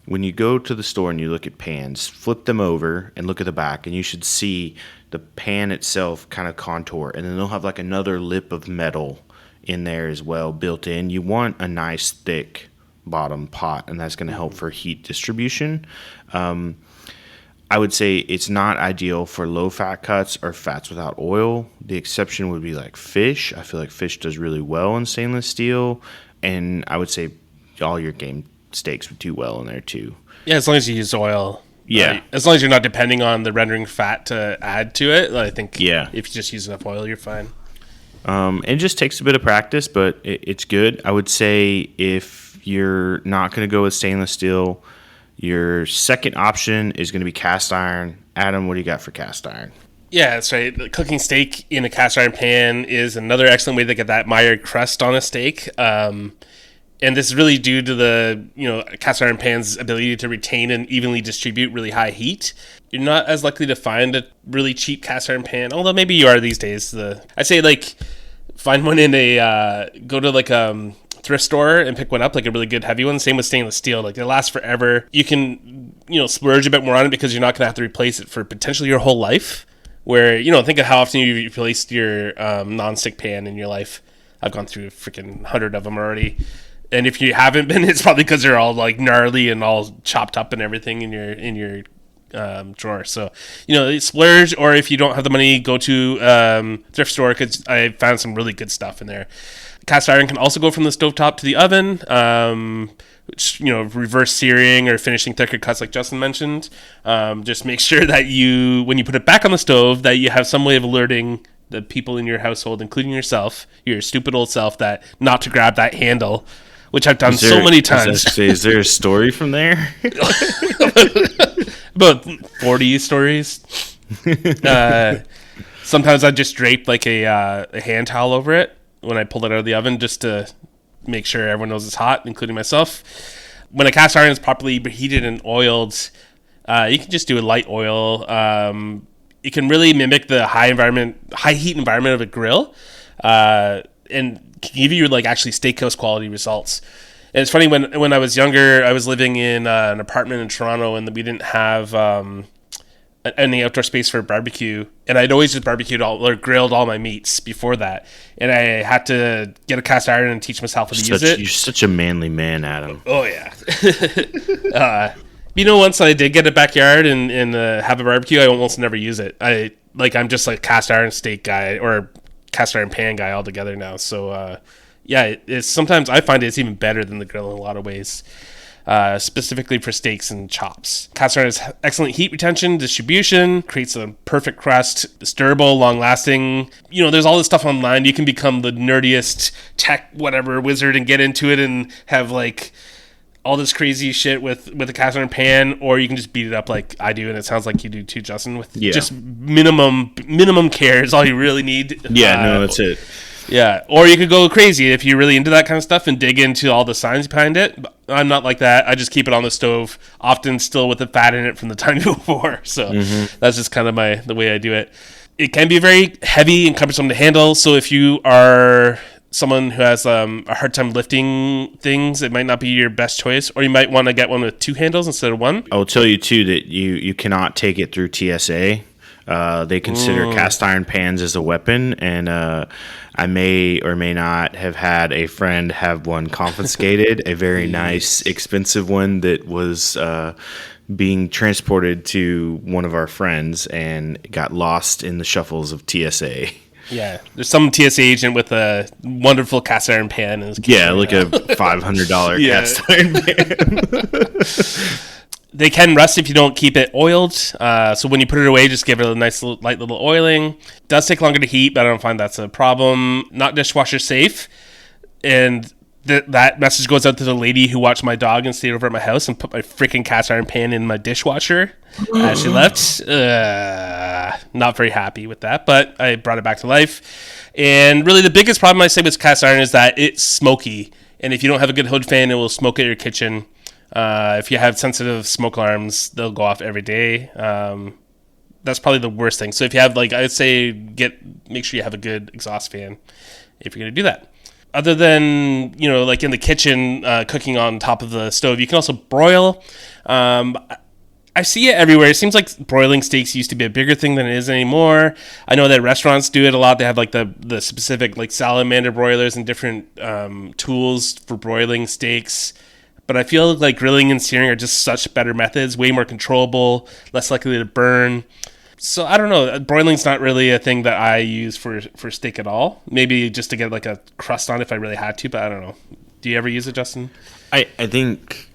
when you go to the store and you look at pans, flip them over and look at the back, and you should see the pan itself kind of contour, and then they'll have another lip of metal in there as well built in. You want a nice thick bottom pot, and that's going to help for heat distribution. I would say it's not ideal for low-fat cuts or fats without oil. The exception would be fish. I feel like fish does really well in stainless steel. And I would say all your game steaks would do well in there too. Yeah, as long as you use oil. Yeah. As long as you're not depending on the rendering fat to add to it. I think if you just use enough oil, you're fine. It just takes a bit of practice, but it's good. I would say if you're not going to go with stainless steel, your second option is going to be cast iron. Adam, what do you got for cast iron? Yeah, that's right. Cooking steak in a cast iron pan is another excellent way to get that Maillard crust on a steak. And this is really due to the cast iron pan's ability to retain and evenly distribute really high heat. You're not as likely to find a really cheap cast iron pan, although maybe you are these days. I'd say find one in go to thrift store and pick one up, like a really good heavy one. Same with stainless steel. Like, it lasts forever. You can, splurge a bit more on it because you're not going to have to replace it for potentially your whole life. Where, think of how often you've replaced your non-stick pan in your life. I've gone through a freaking 100 of them already. And if you haven't been, it's probably because they're all like gnarly and all chopped up and everything in your drawer. So, splurge, or if you don't have the money, go to thrift store, because I found some really good stuff in there. Cast iron can also go from the stovetop to the oven, which, reverse searing or finishing thicker cuts like Justin mentioned. Just make sure that when you put it back on the stove, that you have some way of alerting the people in your household, including yourself, your stupid old self, that not to grab that handle, which I've done so many times. Is there a story from there? About 40 stories. Sometimes I just drape like a hand towel over it when I pull it out of the oven, just to make sure everyone knows it's hot, including myself. When a cast iron is properly heated and oiled, you can just do a light oil. It can really mimic the high heat environment of a grill, and can give you like actually steakhouse quality results. And it's funny, when I was younger, I was living in an apartment in Toronto, and we didn't have any outdoor space for a barbecue, and I'd always just barbecued or grilled all my meats before that, and I had to get a cast iron and teach myself how to use it. You're such a manly man, Adam. Oh yeah. Once I did get a backyard and have a barbecue, I almost never use it. I'm just like cast iron steak guy or cast iron pan guy altogether now. So it's sometimes I find it's even better than the grill in a lot of ways. Specifically for steaks and chops. Cast iron has excellent heat retention, distribution, creates a perfect crust, it's durable, long-lasting. There's all this stuff online. You can become the nerdiest tech wizard and get into it and have like all this crazy shit with a cast iron pan, or you can just beat it up like I do, and it sounds like you do too, Justin, with just minimum care is all you really need. No, that's it. Yeah, or you could go crazy if you're really into that kind of stuff and dig into all the science behind it. But I'm not like that. I just keep it on the stove, often still with the fat in it from the time before. So that's just kind of the way I do it. It can be very heavy and cumbersome to handle. So if you are someone who has a hard time lifting things, it might not be your best choice, or you might want to get one with two handles instead of one. I will tell you too that you cannot take it through TSA. They consider cast iron pans as a weapon, and I may or may not have had a friend have one confiscated, a very nice, expensive one that was being transported to one of our friends and got lost in the shuffles of TSA. Yeah, there's some TSA agent with a wonderful cast iron pan. Yeah, like a $500 cast iron pan. They can rust if you don't keep it oiled. So when you put it away, just give it a nice light little oiling. It does take longer to heat, but I don't find that's a problem. Not dishwasher safe. And that message goes out to the lady who watched my dog and stayed over at my house and put my freaking cast iron pan in my dishwasher as she left. Not very happy with that, but I brought it back to life. And really the biggest problem I say with cast iron is that it's smoky. And if you don't have a good hood fan, it will smoke at your kitchen. If you have sensitive smoke alarms, they'll go off every day. That's probably the worst thing. So if you have, I'd say make sure you have a good exhaust fan if you're going to do that. Other than, in the kitchen, cooking on top of the stove, you can also broil. I see it everywhere. It seems like broiling steaks used to be a bigger thing than it is anymore. I know that restaurants do it a lot. They have the specific salamander broilers and different tools for broiling steaks. But I feel like grilling and searing are just such better methods, way more controllable, less likely to burn. So I don't know. Broiling's not really a thing that I use for steak at all. Maybe just to get a crust on if I really had to, but I don't know. Do you ever use it, Justin? I think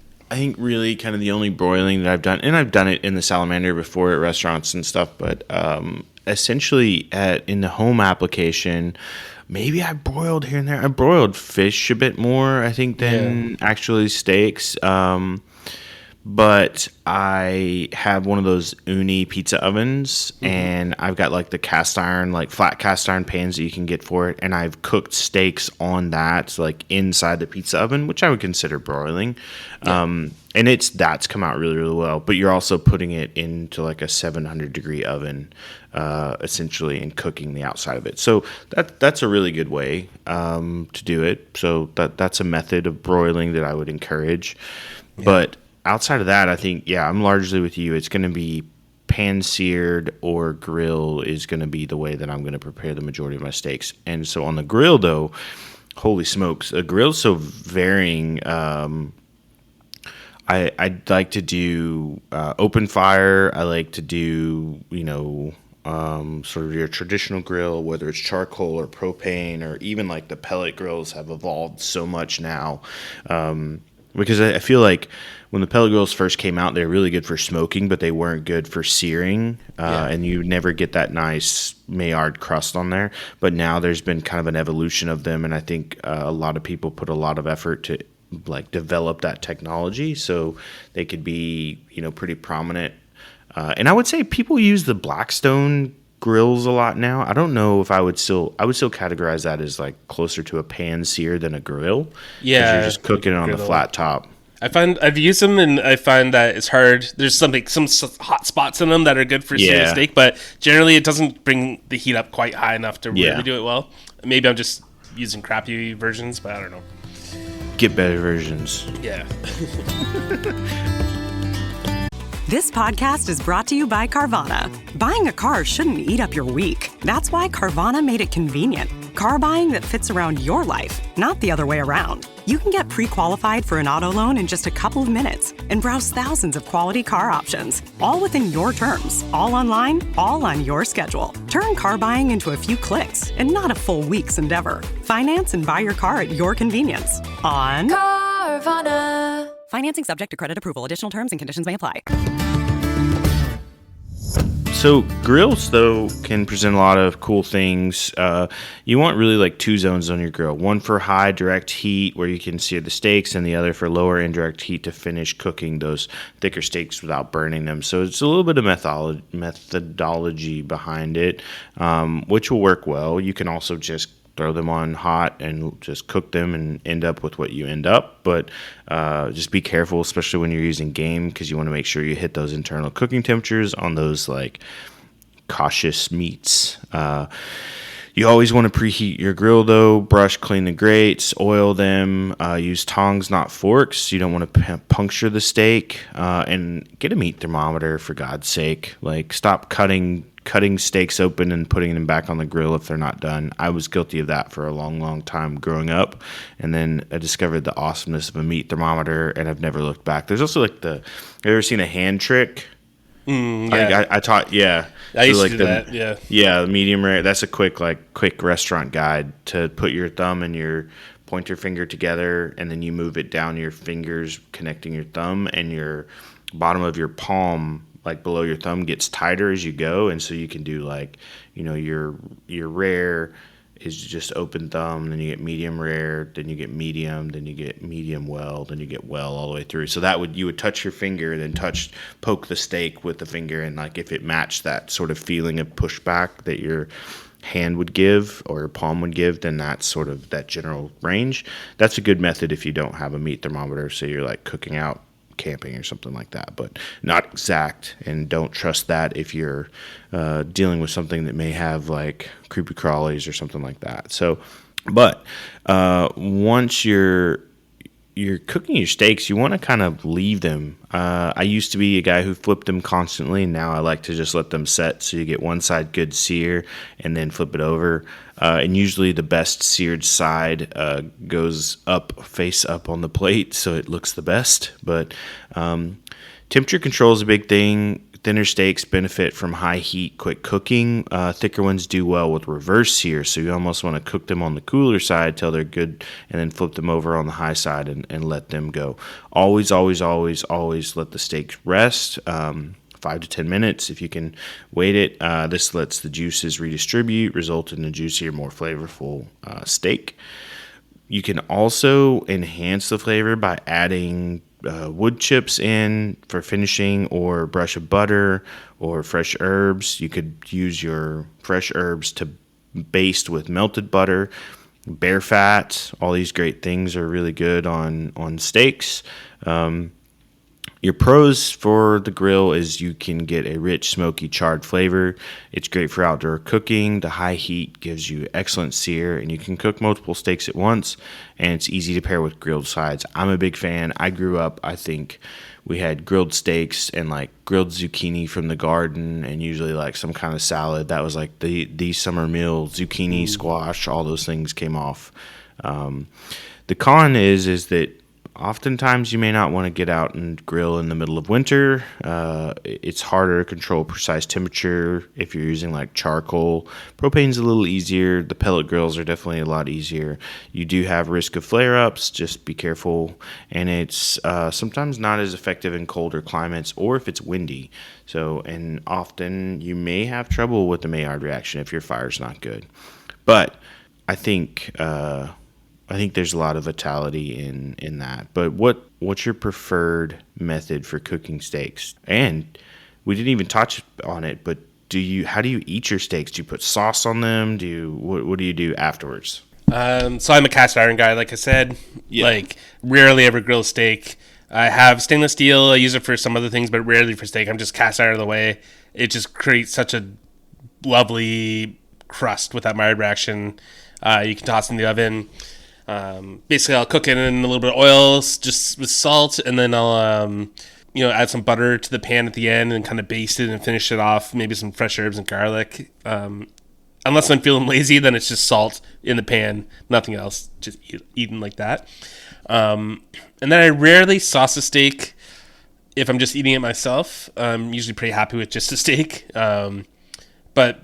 really kind of the only broiling that I've done, and I've done it in the salamander before at restaurants and stuff, but essentially in the home application, maybe I broiled here and there. I broiled fish a bit more, I think, than actually steaks. but I have one of those uni pizza ovens, and I've got like the cast iron, like flat cast iron pans that you can get for it, and I've cooked steaks on that, like inside the pizza oven, which I would consider broiling. And that's come out really, really well. But you're also putting it into like a 700-degree oven, essentially, and cooking the outside of it. So that's a really good way to do it. So that's a method of broiling that I would encourage. Yeah. But outside of that, I think, I'm largely with you. It's going to be pan-seared or grill is going to be the way that I'm going to prepare the majority of my steaks. And so on the grill, though, holy smokes, a grill's so varying. I'd like to do open fire. I like to do, sort of your traditional grill, whether it's charcoal or propane, or even like the pellet grills have evolved so much now. Because I feel like when the pellet grills first came out, they were really good for smoking, but they weren't good for searing, and you never get that nice Maillard crust on there. But now there's been kind of an evolution of them, and I think a lot of people put a lot of effort to like develop that technology so they could be, pretty prominent. And I would say people use the Blackstone grills a lot now. I don't know if I would still categorize that as like closer to a pan sear than a grill. Yeah, you're just cooking it on the flat top. I've used them, and I find that it's hard. There's some hot spots in them that are good for searing steak, but generally it doesn't bring the heat up quite high enough to really do it well. Maybe I'm just using crappy versions, but I don't know. Get better versions. Yeah. This podcast is brought to you by Carvana. Buying a car shouldn't eat up your week. That's why Carvana made it convenient. Car buying that fits around your life, not the other way around. You can get pre-qualified for an auto loan in just a couple of minutes and browse thousands of quality car options, all within your terms, all online, all on your schedule. Turn car buying into a few clicks and not a full week's endeavor. Finance and buy your car at your convenience on Carvana. Financing subject to credit approval. Additional terms and conditions may apply. So grills, though, can present a lot of cool things. You want really like two zones on your grill. One for high direct heat where you can sear the steaks, and the other for lower indirect heat to finish cooking those thicker steaks without burning them. So it's a little bit of methodology behind it, which will work well. You can also just throw them on hot and just cook them and end up with what you end up. But just be careful, especially when you're using game, because you want to make sure you hit those internal cooking temperatures on those like cautious meats. You always want to preheat your grill, though. Brush, clean the grates, oil them. Use tongs, not forks. You don't want to puncture the steak. And get a meat thermometer, for God's sake. Like, stop cutting steaks open and putting them back on the grill if they're not done. I was guilty of that for a long, long time growing up. And then I discovered the awesomeness of a meat thermometer, and I've never looked back. There's also like have you ever seen a hand trick? I taught, I used to do that, Yeah, the medium rare. That's a quick restaurant guide to put your thumb and your pointer finger together, and then you move it down your fingers, connecting your thumb, and your bottom of your palm, like below your thumb, gets tighter as you go. And so you can do like, your rare is just open thumb, then you get medium rare, then you get medium, then you get medium well, then you get well all the way through. So you would touch your finger and then poke the steak with the finger, and like if it matched that sort of feeling of pushback that your hand would give or your palm would give, then that's sort of that general range. That's a good method if you don't have a meat thermometer, so you're like cooking out camping or something like that, but not exact. And don't trust that if you're dealing with something that may have like creepy crawlies or something like that. So, but once you're cooking your steaks, you want to kind of leave them. I used to be a guy who flipped them constantly, and now I like to just let them set so you get one side good sear and then flip it over. And usually the best seared side goes face up on the plate, so it looks the best. But temperature control is a big thing. Thinner steaks benefit from high heat, quick cooking. Thicker ones do well with reverse sear, so you almost want to cook them on the cooler side till they're good, and then flip them over on the high side and let them go. Always, always, always, always let the steaks rest. 5 to 10 minutes if you can wait it. This lets the juices redistribute, result in a juicier, more flavorful steak. You can also enhance the flavor by adding wood chips in for finishing, or a brush of butter, or fresh herbs. You could use your fresh herbs to baste with melted butter, bear fat. All these great things are really good on steaks. Your pros for the grill is you can get a rich, smoky, charred flavor. It's great for outdoor cooking. The high heat gives you excellent sear, and you can cook multiple steaks at once, and it's easy to pair with grilled sides. I'm a big fan. I grew up, I think we had grilled steaks and like grilled zucchini from the garden, and usually like some kind of salad. That was like the summer meal. Zucchini, squash, all those things came off. The con is that oftentimes you may not want to get out and grill in the middle of winter. It's harder to control precise temperature if you're using like charcoal. Propane's a little easier. The pellet grills are definitely a lot easier. You do have risk of flare-ups. Just be careful. And it's sometimes not as effective in colder climates or if it's windy. And often you may have trouble with the Maillard reaction if your fire's not good. But I think there's a lot of vitality in that. But what's your preferred method for cooking steaks? And we didn't even touch on it, but how do you eat your steaks? Do you put sauce on them? What do you do afterwards? So I'm a cast iron guy, like I said. Yeah. Like rarely ever grill a steak. I have stainless steel. I use it for some other things, but rarely for steak. I'm just cast iron of the way. It just creates such a lovely crust with that Maillard reaction. You can toss in the oven. Basically I'll cook it in a little bit of oil, just with salt, and then I'll add some butter to the pan at the end and kind of baste it and finish it off. Maybe some fresh herbs and garlic. Unless I'm feeling lazy, then it's just salt in the pan, nothing else, just eaten like that. And then I rarely sauce a steak if I'm just eating it myself. I'm usually pretty happy with just a steak. But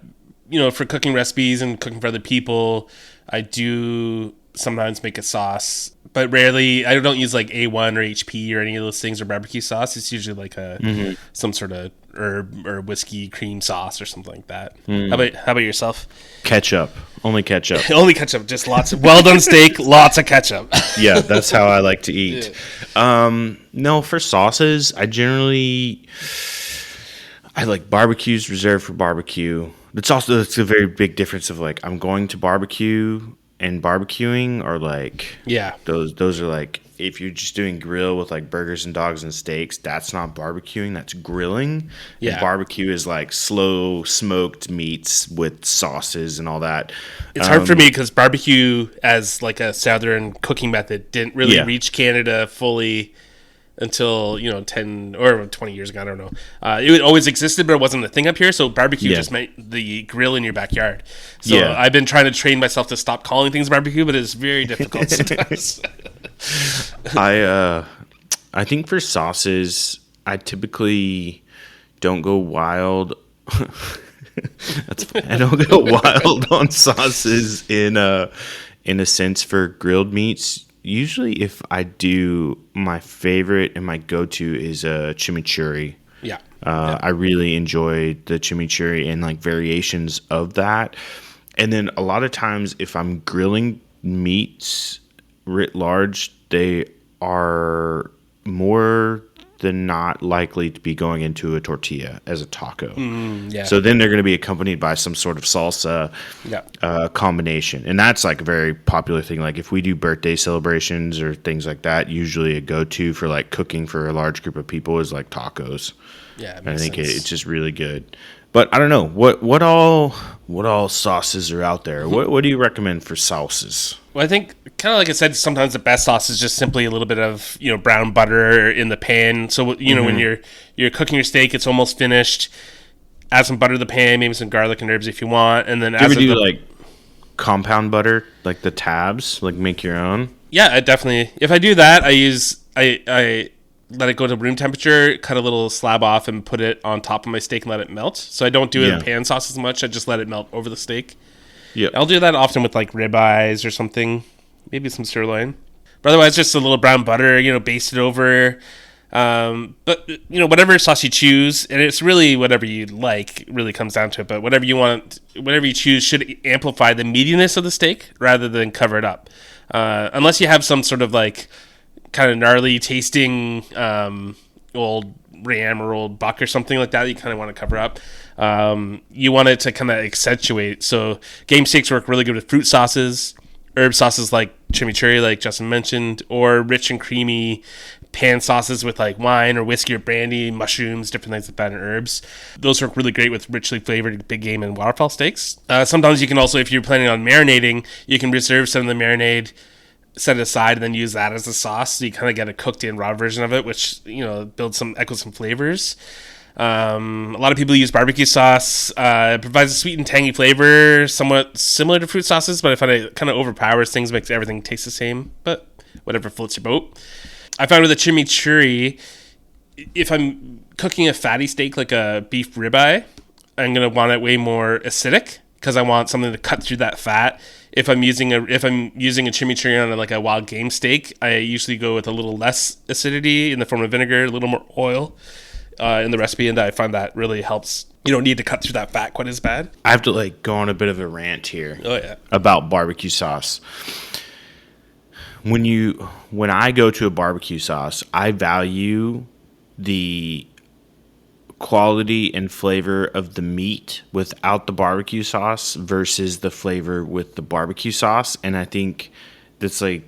for cooking recipes and cooking for other people, I do sometimes make a sauce, but rarely. I don't use like A1 or HP or any of those things, or barbecue sauce. It's usually like some sort of herb or whiskey cream sauce or something like that. How about yourself? Ketchup. Only ketchup. Only ketchup. Just lots of well done steak, lots of ketchup. Yeah, that's how I like to eat. Yeah. No, for sauces, I like barbecues reserved for barbecue. It's a very big difference of like I'm going to barbecue and barbecuing are like, yeah, those are like, if you're just doing grill with like burgers and dogs and steaks, that's not barbecuing, that's grilling. Yeah. And barbecue is like slow smoked meats with sauces and all that. It's hard for me because barbecue as like a southern cooking method didn't really reach Canada fully until 10 or 20 years ago. I don't know. It always existed, but it wasn't a thing up here. So barbecue just meant the grill in your backyard. So I've been trying to train myself to stop calling things barbecue, but it's very difficult sometimes. I think for sauces, I typically don't go wild. I don't go wild on sauces in a sense for grilled meats. Usually, if I do, my favorite and my go-to is a chimichurri. Yeah. I really enjoy the chimichurri and like variations of that. And then a lot of times, if I'm grilling meats writ large, they are more than not likely to be going into a tortilla as a taco. So then they're going to be accompanied by some sort of salsa combination. And that's like a very popular thing. Like if we do birthday celebrations or things like that, usually a go-to for like cooking for a large group of people is like tacos. Yeah, I think it's just really good. But I don't know what all sauces are out there. What do you recommend for sauces? Well, I think kind of like I said, sometimes the best sauce is just simply a little bit of brown butter in the pan. So when you're cooking your steak, it's almost finished. Add some butter to the pan, maybe some garlic and herbs if you want, and then like compound butter, like the tabs, like make your own. Yeah, I definitely. If I do that, I let it go to room temperature, cut a little slab off, and put it on top of my steak and let it melt. So I don't do it in pan sauce as much. I just let it melt over the steak. Yeah, I'll do that often with like ribeyes or something, maybe some sirloin. But otherwise, just a little brown butter, baste it over. But whatever sauce you choose, and it's really whatever you like. Really comes down to it. But whatever you want, whatever you choose, should amplify the meatiness of the steak rather than cover it up. Unless you have some sort of like kind of gnarly tasting old ram or old buck or something like that you kind of want to cover up. You want it to kind of accentuate. So game steaks work really good with fruit sauces, herb sauces like chimichurri, like Justin mentioned, or rich and creamy pan sauces with like wine or whiskey or brandy, mushrooms, different things like that, and herbs. Those work really great with richly flavored big game and waterfowl steaks. Sometimes you can also, if you're planning on marinating, you can reserve some of the marinade, set it aside, and then use that as a sauce. So you kind of get a cooked in raw version of it, which, you know, echoes some flavors. A lot of people use barbecue sauce. It provides a sweet and tangy flavor, somewhat similar to fruit sauces, but I find it kind of overpowers things, makes everything taste the same, but whatever floats your boat. I found with a chimichurri, if I'm cooking a fatty steak like a beef ribeye, I'm going to want it way more acidic because I want something to cut through that fat. If I'm using a chimichurri on like a wild game steak, I usually go with a little less acidity in the form of vinegar, a little more oil in the recipe, and I find that really helps. You don't need to cut through that fat quite as bad. I have to like go on a bit of a rant here. Oh yeah, about barbecue sauce. When I go to a barbecue sauce, I value the quality and flavor of the meat without the barbecue sauce versus the flavor with the barbecue sauce. And I think that's like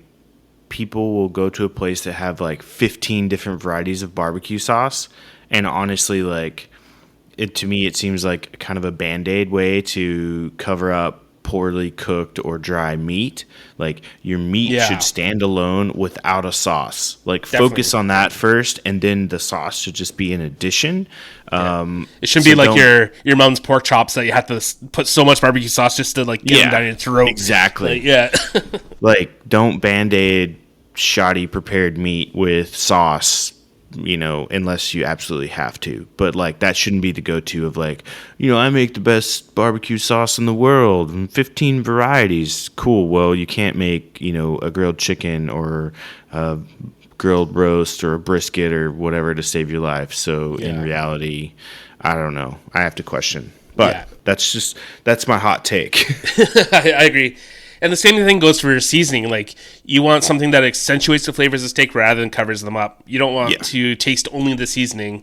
people will go to a place that have like 15 different varieties of barbecue sauce. And honestly, like to me, it seems like kind of a Band-Aid way to cover up poorly cooked or dry meat. Like your meat should stand alone without a sauce. Like definitely. Focus on that first, and then the sauce should just be an addition. It shouldn't be like your mom's pork chops that you have to put so much barbecue sauce just to like get them down your throat. Exactly. Like, like don't Band-Aid shoddy prepared meat with sauce, you know, unless you absolutely have to. But like that shouldn't be the go-to of like, you know, I make the best barbecue sauce in the world and 15 varieties. Cool. Well, you can't make, you know, a grilled chicken or a grilled roast or a brisket or whatever to save your life. So in reality, I don't know. I have to question. But that's my hot take. I agree. And the same thing goes for seasoning. Like, you want something that accentuates the flavors of steak rather than covers them up. You don't want to taste only the seasoning.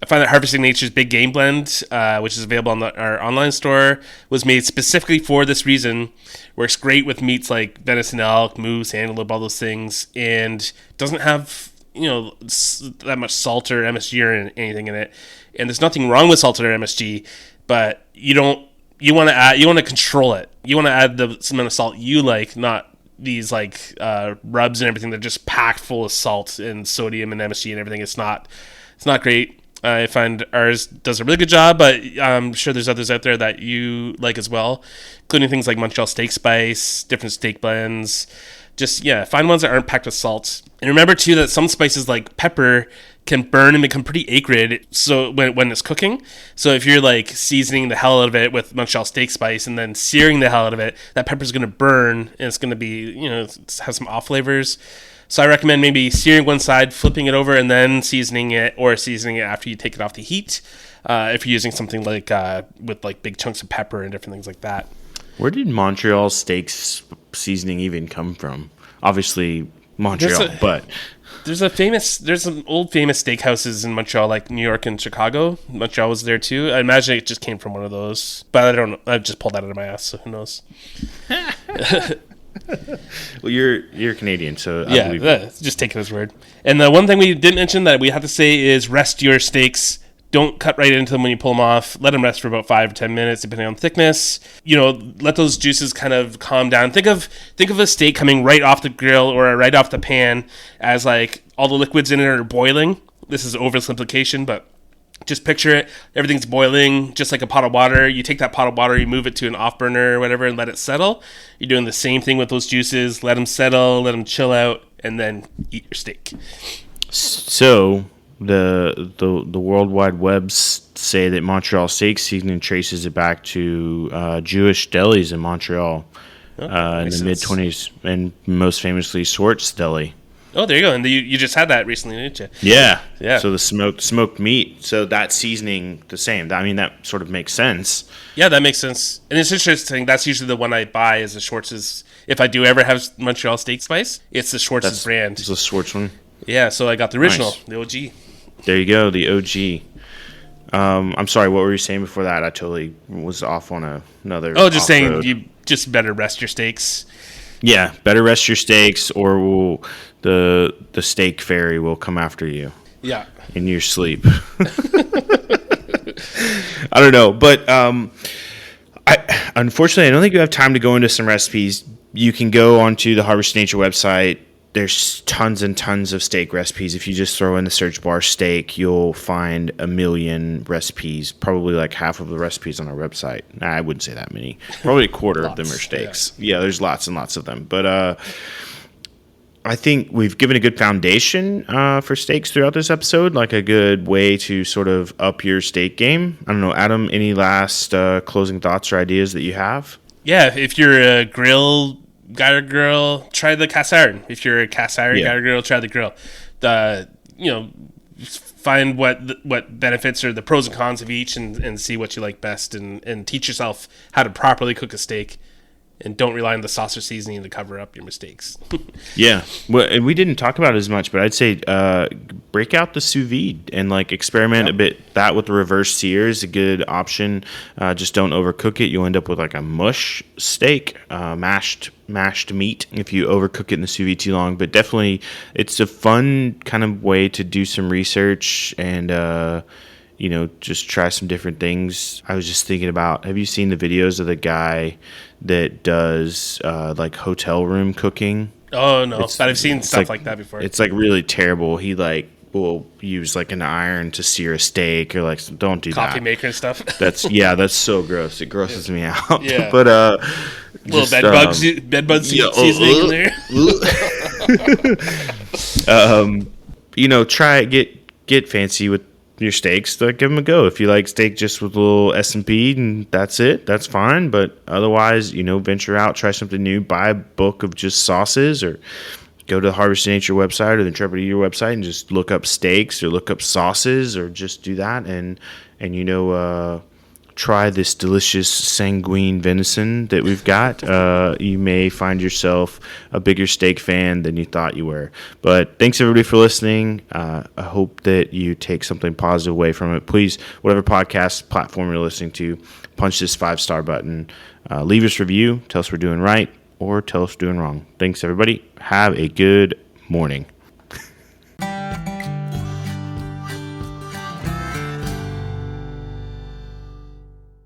I find that Harvesting Nature's Big Game Blend, which is available on our online store, was made specifically for this reason. Works great with meats like venison, elk, moose, antelope, all those things, and doesn't have, you know, that much salt or MSG or anything in it. And there's nothing wrong with salt or MSG, but you want to control it. You want to add the amount of salt you like, not these like rubs and everything that are just packed full of salt and sodium and MSG and everything. It's not great. I find ours does a really good job, but I'm sure there's others out there that you like as well, including things like Montreal steak spice, different steak blends. Just, find ones that aren't packed with salt. And remember, too, that some spices like pepper can burn and become pretty acrid so when it's cooking. So if you're like seasoning the hell out of it with Montreal steak spice and then searing the hell out of it, that pepper's going to burn and it's going to be, have some off flavors. So I recommend maybe searing one side, flipping it over, and then seasoning it, or seasoning it after you take it off the heat. If you're using something like with like big chunks of pepper and different things like that. Where did Montreal steaks seasoning even come from? Obviously Montreal, but there's some old famous steakhouses in Montreal, like New York and Chicago. Montreal was there too. I imagine it just came from one of those, but I don't know. I've just pulled that out of my ass, so who knows? Well, you're Canadian, so I believe it. Just take it as word. And the one thing we didn't mention that we have to say is rest your steaks. Don't cut right into them when you pull them off. Let them rest for about 5 to 10 minutes, depending on thickness. Let those juices kind of calm down. Think of a steak coming right off the grill or right off the pan as like all the liquids in it are boiling. This is oversimplification, but just picture it. Everything's boiling, just like a pot of water. You take that pot of water, you move it to an off burner or whatever, and let it settle. You're doing the same thing with those juices. Let them settle, let them chill out, and then eat your steak. So the World Wide Webs say that Montreal steak seasoning traces it back to Jewish delis in Montreal in the mid-20s, and most famously Swartz Deli. Oh, there you go. And you just had that recently, didn't you? Yeah. So the smoked meat. So that seasoning the same. I mean, that sort of makes sense. Yeah, that makes sense. And it's interesting. That's usually the one I buy is the Schwartz's. If I do ever have Montreal steak spice, it's the Schwartz's brand. It's the Schwartz one. Yeah, so I got the original, Nice. the OG. There you go, the OG. I'm sorry, what were you saying before that? I totally was off on another. Oh, just saying off-road. you just better rest your steaks. Yeah, better rest your steaks, or the steak fairy will come after you Yeah. in your sleep. I don't know, but unfortunately, I don't think you have time to go into some recipes. You can go onto the Harvest Nature website. There's tons and tons of steak recipes. If you just throw in the search bar steak, you'll find a million recipes, probably like half of the recipes on our website. Nah, I wouldn't say that many. Probably a quarter of them are steaks. Yeah, there's lots and lots of them. But I think we've given a good foundation for steaks throughout this episode, like a good way to sort of up your steak game. I don't know, Adam, any last closing thoughts or ideas that you have? Yeah, if you're a grill guy or girl, try the cast iron. If you're a cast iron guy or girl, try the grill. Find what benefits or the pros and cons of each, and see what you like best, and teach yourself how to properly cook a steak. And don't rely on the sauce or seasoning to cover up your mistakes. Yeah. Well, and we didn't talk about it as much, but I'd say break out the sous vide and like experiment a bit. That with the reverse sear is a good option. Just don't overcook it. You'll end up with like a mush steak, mashed meat if you overcook it in the sous vide too long. But definitely, it's a fun kind of way to do some research and just try some different things. I was just thinking about, have you seen the videos of the guy that does like hotel room cooking? Oh, no. But I've seen stuff like that before. It's like really terrible. He like will use like an iron to sear a steak or like, don't do Coffee that. maker and stuff. That's so gross. It grosses me out. Yeah. But little bed bug seasoning in there. Try get fancy with your steaks. Give them a go. If you like steak just with a little S&P and that's it, that's fine. But otherwise, venture out, try something new, buy a book of just sauces, or go to the Harvest Nature website or the Intrepid Eater website and just look up steaks or look up sauces, or just do that and try this delicious sanguine venison that we've got. You may find yourself a bigger steak fan than you thought you were. But thanks everybody for listening. I hope that you take something positive away from it. Please, whatever podcast platform you're listening to, punch this 5-star button. Leave us a review. Tell us we're doing right or tell us we're doing wrong. Thanks everybody. Have a good morning.